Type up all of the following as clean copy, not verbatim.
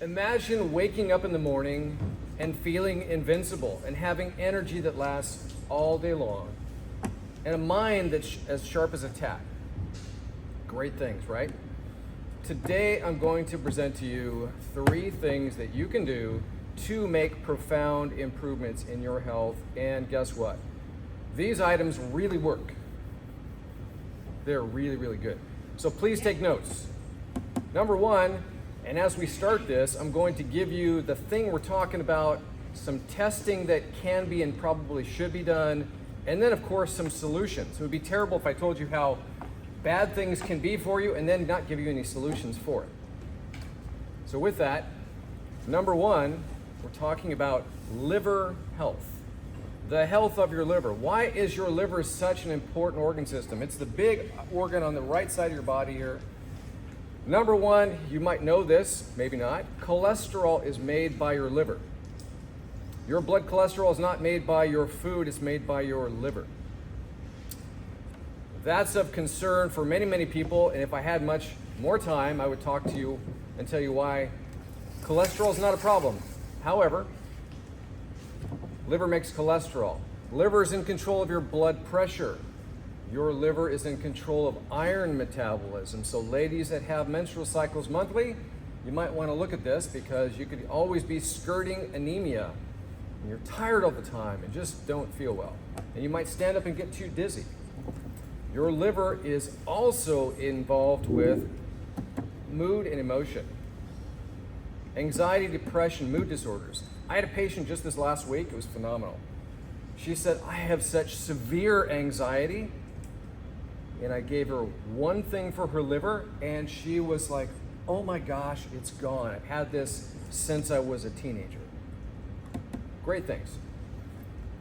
Imagine waking up in the morning and feeling invincible and having energy that lasts all day long and a mind that's as sharp as a tack. Great things, right? Today I'm going to present to you 3 things that you can do to make profound improvements in your health, and guess what? These items really work. They're really, really good. So please take notes. Number 1, and as we start this, I'm going to give you the thing we're talking about, some testing that can be and probably should be done, and then of course some solutions. It would be terrible if I told you how bad things can be for you and then not give you any solutions for it. So with that, number 1, we're talking about liver health. The health of your liver. Why is your liver such an important organ system? It's the big organ on the right side of your body here. Number 1, you might know this, maybe not. Cholesterol is made by your liver. Your blood cholesterol is not made by your food, it's made by your liver. That's of concern for many, many people, and if I had much more time, I would talk to you and tell you why cholesterol is not a problem. However, liver makes cholesterol. Liver is in control of your blood pressure. Your liver is in control of iron metabolism. So ladies that have menstrual cycles monthly, you might want to look at this because you could always be skirting anemia and you're tired all the time and just don't feel well. And you might stand up and get too dizzy. Your liver is also involved with mood and emotion, anxiety, depression, mood disorders. I had a patient just this last week, it was phenomenal. She said, I have such severe anxiety, and I gave her one thing for her liver, and she was like, oh my gosh, it's gone. I've had this since I was a teenager. Great things.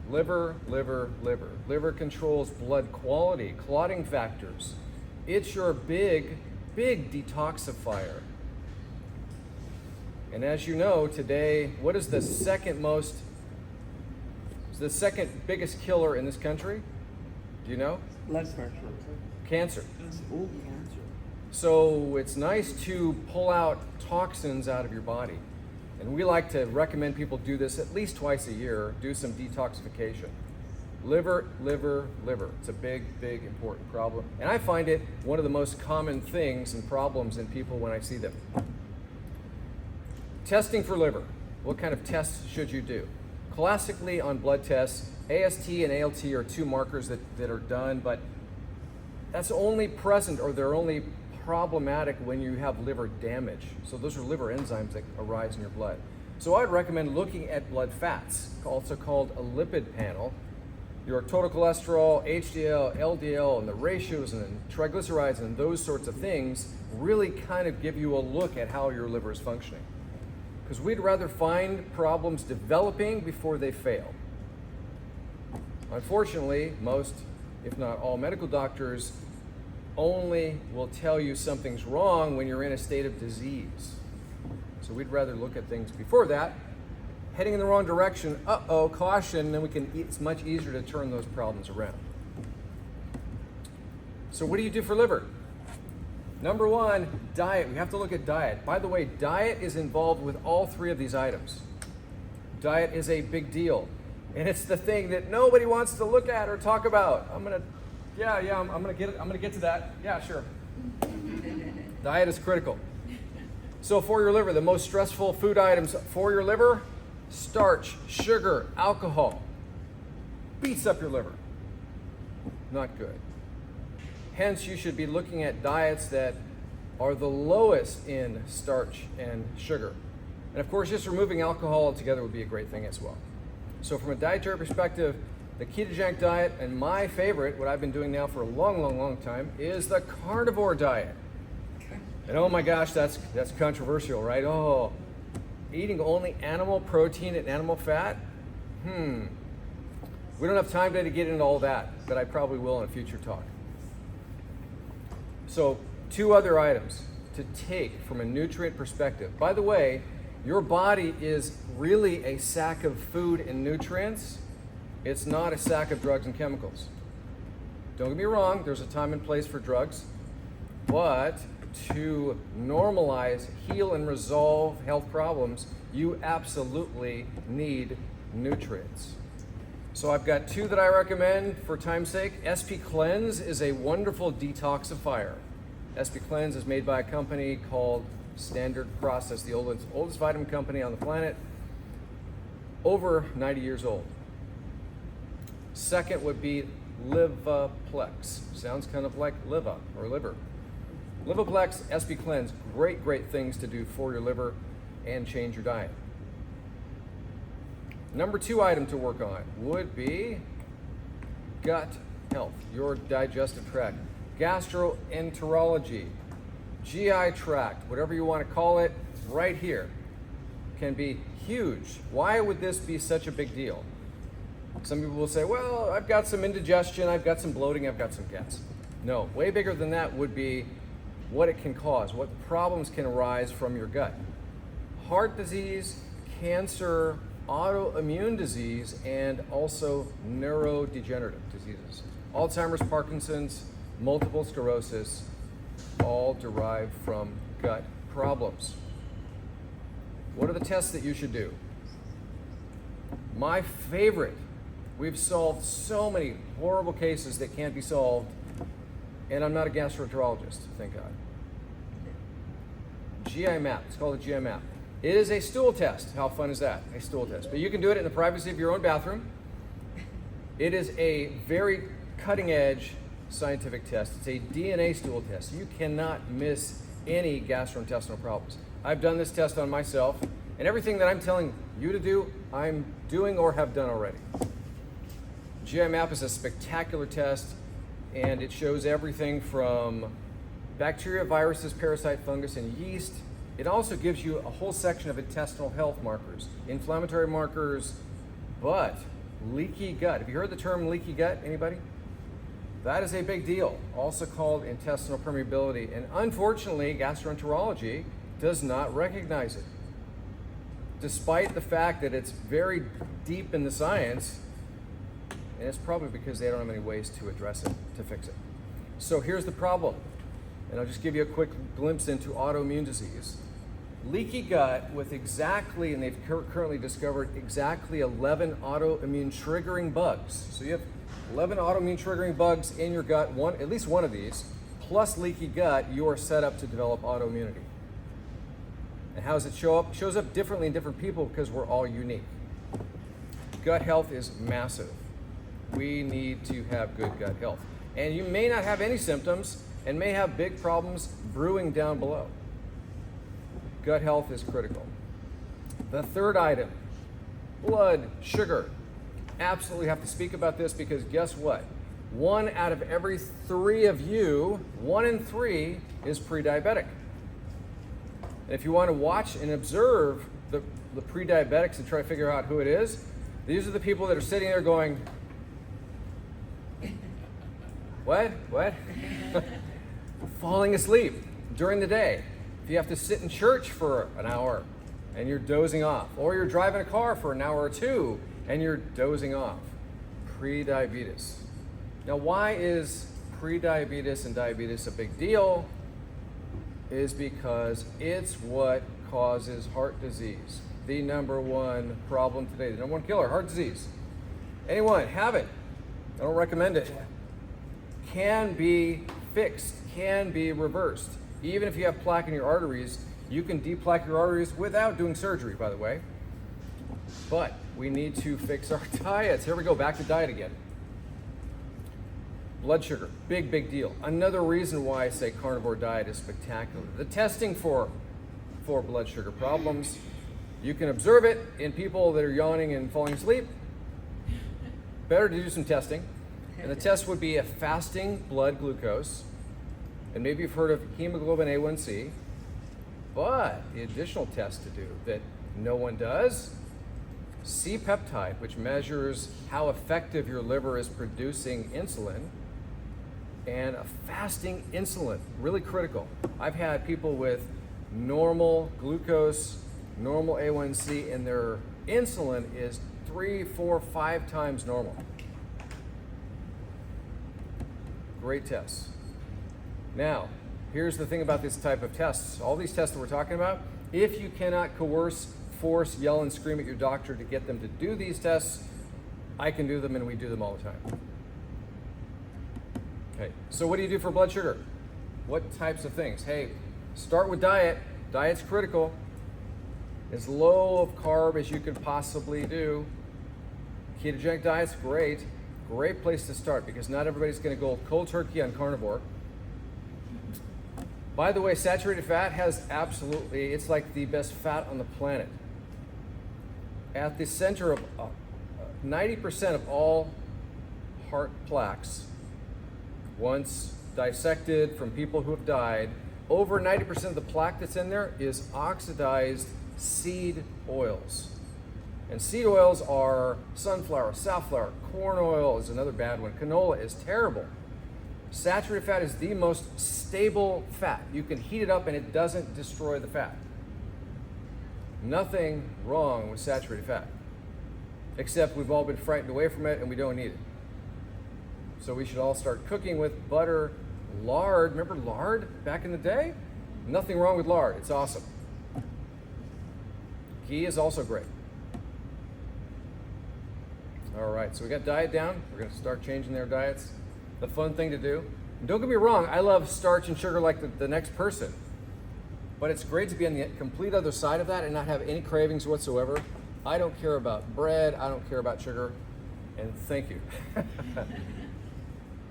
Liver, liver, liver. Liver controls blood quality, clotting factors. It's your big, big detoxifier. And as you know, today, what is the second biggest killer in this country? Do you know? Blood pressure. Cancer. Ooh, cancer. So it's nice to pull out toxins out of your body. And we like to recommend people do this at least twice a year, do some detoxification. Liver, liver, liver. It's a big, big, important problem. And I find it one of the most common things and problems in people when I see them. Testing for liver. What kind of tests should you do? Classically on blood tests, AST and ALT are 2 markers that are done, but that's only present, or they're only problematic when you have liver damage. So those are liver enzymes that arise in your blood. So I'd recommend looking at blood fats, also called a lipid panel. Your total cholesterol, HDL, LDL, and the ratios and triglycerides and those sorts of things really kind of give you a look at how your liver is functioning. Because we'd rather find problems developing before they fail. Unfortunately, most, if not all, medical doctors only will tell you something's wrong when you're in a state of disease. So we'd rather look at things before that. Heading in the wrong direction, caution, then it's much easier to turn those problems around. So what do you do for liver? Number 1, diet. We have to look at diet. By the way, diet is involved with all 3 of these items. Diet is a big deal. And it's the thing that nobody wants to look at or talk about. I'm gonna get to that. Yeah, sure. Diet is critical. So for your liver, the most stressful food items for your liver: starch, sugar, alcohol. Beats up your liver. Not good. Hence, you should be looking at diets that are the lowest in starch and sugar. And of course, just removing alcohol altogether would be a great thing as well. So from a dietary perspective, the ketogenic diet, and my favorite, what I've been doing now for a long, long, long time, is the carnivore diet. And oh my gosh, that's controversial, right? Oh, eating only animal protein and animal fat? We don't have time today to get into all that, but I probably will in a future talk. So 2 other items to take from a nutrient perspective. By the way, your body is really a sack of food and nutrients. It's not a sack of drugs and chemicals. Don't get me wrong, there's a time and place for drugs, but to normalize, heal, and resolve health problems, you absolutely need nutrients. So I've got two that I recommend for time's sake. SP Cleanse is a wonderful detoxifier. SP Cleanse is made by a company called Standard Process, the oldest vitamin company on the planet, over 90 years old. Second would be Livaplex. Sounds kind of like liver or liver. Livaplex, SP Cleanse, great things to do for your liver and change your diet. Number 2 item to work on would be gut health, your digestive tract, gastroenterology, GI tract, whatever you want to call it, right here, can be huge. Why would this be such a big deal? Some people will say, well, I've got some indigestion, I've got some bloating, I've got some gas. No, way bigger than that would be what it can cause, what problems can arise from your gut. Heart disease, cancer, autoimmune disease, and also neurodegenerative diseases. Alzheimer's, Parkinson's, multiple sclerosis, all derived from gut problems. What are the tests that you should do? My favorite, we've solved so many horrible cases that can't be solved, and I'm not a gastroenterologist, thank God. GI map, it's called a GI map. It is a stool test. How fun is that? A stool test. But you can do it in the privacy of your own bathroom. It is a very cutting edge scientific test. It's a DNA stool test. You cannot miss any gastrointestinal problems. I've done this test on myself, and everything that I'm telling you to do, I'm doing or have done already. GI map is a spectacular test, and it shows everything from bacteria, viruses, parasite, fungus, and yeast. It also gives you a whole section of intestinal health markers, inflammatory markers, but leaky gut. Have you heard the term leaky gut, anybody? That is a big deal, also called intestinal permeability, and unfortunately, gastroenterology does not recognize it. Despite the fact that it's very deep in the science, and it's probably because they don't have any ways to address it, to fix it. So here's the problem, and I'll just give you a quick glimpse into autoimmune disease. Leaky gut with exactly, and they've currently discovered exactly 11 autoimmune triggering bugs. So you have 11 autoimmune triggering bugs in your gut, at least one of these, plus leaky gut, you are set up to develop autoimmunity. And how does it show up? It shows up differently in different people because we're all unique. Gut health is massive. We need to have good gut health. And you may not have any symptoms and may have big problems brewing down below. Gut health is critical. The third item, blood sugar. Absolutely have to speak about this because guess what? 1 out of every 3 of you, 1 in 3, is pre-diabetic. And if you want to watch and observe the pre-diabetics and try to figure out who it is, these are the people that are sitting there going, what? Falling asleep during the day. If you have to sit in church for an hour and you're dozing off, or you're driving a car for an hour or 2 and you're dozing off. Pre-diabetes. Now, why is pre-diabetes and diabetes a big deal? Is because it's what causes heart disease. The number 1 problem today, the number 1 killer, heart disease. Anyone have it? I don't recommend it. Can be fixed, can be reversed. Even if you have plaque in your arteries, you can deplaque your arteries without doing surgery, by the way. But we need to fix our diets. Here we go, back to diet again. Blood sugar, big deal. Another reason why I say carnivore diet is spectacular. The testing for blood sugar problems, you can observe it in people that are yawning and falling asleep. Better to do some testing. And the test would be a fasting blood glucose. And maybe you've heard of hemoglobin A1C. But the additional test to do that no one does, C-peptide, which measures how effective your liver is producing insulin, and a fasting insulin, really critical. I've had people with normal glucose, normal A1C, and their insulin is 3, 4, 5 times normal. Great tests. Now, Here's the thing about this type of tests. All these tests that we're talking about, if you cannot coerce, force, yell, and scream at your doctor to get them to do these tests, I can do them and we do them all the time. Okay, so what do you do for blood sugar? What types of things? Hey, start with diet. Diet's critical. As low of carb as you could possibly do. Ketogenic diet's great. Great place to start because not everybody's going to go cold turkey on carnivore. By the way, saturated fat has absolutely, it's like the best fat on the planet. At the center of 90% of all heart plaques, once dissected from people who have died, over 90% of the plaque that's in there is oxidized seed oils. And seed oils are sunflower, safflower, corn oil is another bad one. Canola is terrible. Saturated fat is the most stable fat. You can heat it up and it doesn't destroy the fat. Nothing wrong with saturated fat, except we've all been frightened away from it and we don't need it. So we should all start cooking with butter, lard. Remember lard back in the day? Nothing wrong with lard. It's awesome. Ghee is also great. All right, so we got diet down. We're going to start changing their diets. The fun thing to do. And don't get me wrong, I love starch and sugar like the next person. But it's great to be on the complete other side of that and not have any cravings whatsoever. I don't care about bread. I don't care about sugar. And thank you.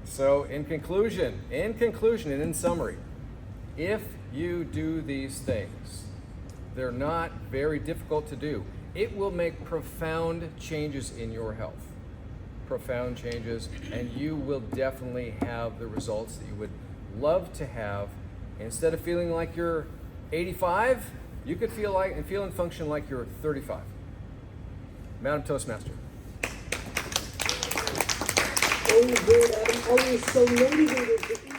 So in conclusion, and in summary, if you do these things, they're not very difficult to do. It will make profound changes in your health. Profound changes, and you will definitely have the results that you would love to have. Instead of feeling like you're 85, you could feel and function like you're 35. Madam Toastmaster. Oh, good. I'm always so motivated to eat.